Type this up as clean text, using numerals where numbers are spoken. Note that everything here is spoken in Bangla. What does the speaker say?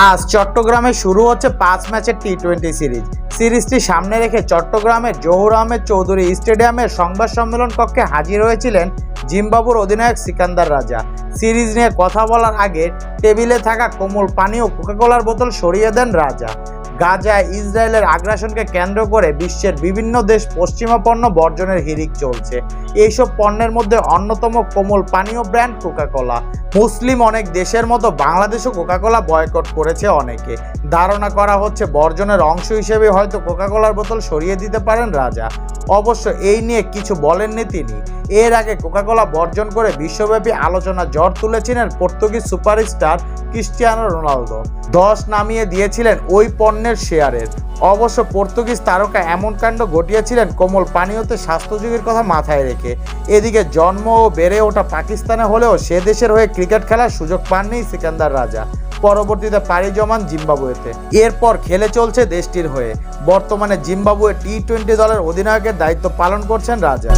আজ চট্টগ্রামে শুরু হচ্ছে 5 ম্যাচের টি-20 সিরিজটি সামনে রেখে চট্টগ্রামের জহুর আহমেদ চৌধুরী স্টেডিয়ামের সংবাদ সম্মেলন কক্ষে হাজির হয়েছিলেন জিম্বাবুয়ের অধিনায়ক সিকান্দার রাজা। সিরিজ নিয়ে কথা বলার আগে টেবিলে থাকা কোমল পানি ও কোকাকোলার বোতল সরিয়ে দেন রাজা। গাজায় ইসরায়েলের আগ্রাসনকে কেন্দ্র করে বিশ্বের বিভিন্ন দেশ পশ্চিমা পণ্য বর্জনের হিড়িক চলছে। এইসব পণ্যের মধ্যে অন্যতম কোমল পানীয় ব্র্যান্ড কোকাকোলা। মুসলিম অনেক দেশের মতো বাংলাদেশও কোকাকোলা বয়কট করেছে অনেকে। ধারণা করা হচ্ছে বর্জনের অংশ হিসেবে হয়তো কোকাকোলার বোতল সরিয়ে দিতে পারেন রাজা। অবশ্য এই নিয়ে কিছু বলেননি তিনি। এর আগে কোকাকোলা বর্জন করে বিশ্বব্যাপী আলোচনা ঝড় তুলেছিলেন পর্তুগিজ সুপারস্টার ক্রিস্টিয়ানো রোনালদো। 10 নামিয়ে দিয়েছিলেন ওই পণ্যের শেয়ারের। অবশ্য পর্তুগিজ তারকা এমন কাণ্ড ঘটিয়েছিলেন কোমল পানীয়তে স্বাস্থ্যঝুঁকির কথা মাথায় রেখে। এদিকে জন্ম ও বেড়ে ওঠা পাকিস্তানে হলেও সে দেশের হয়ে ক্রিকেট খেলার সুযোগ পাননি সিকান্দার রাজা। পরবর্তীতে পাড়ি জমান জিম্বাবুয়েতে। এরপর খেলে চলছে দেশটির হয়ে। বর্তমানে জিম্বাবুয়ে টি-20 দলের অধিনায়কের দায়িত্ব পালন করছেন রাজা।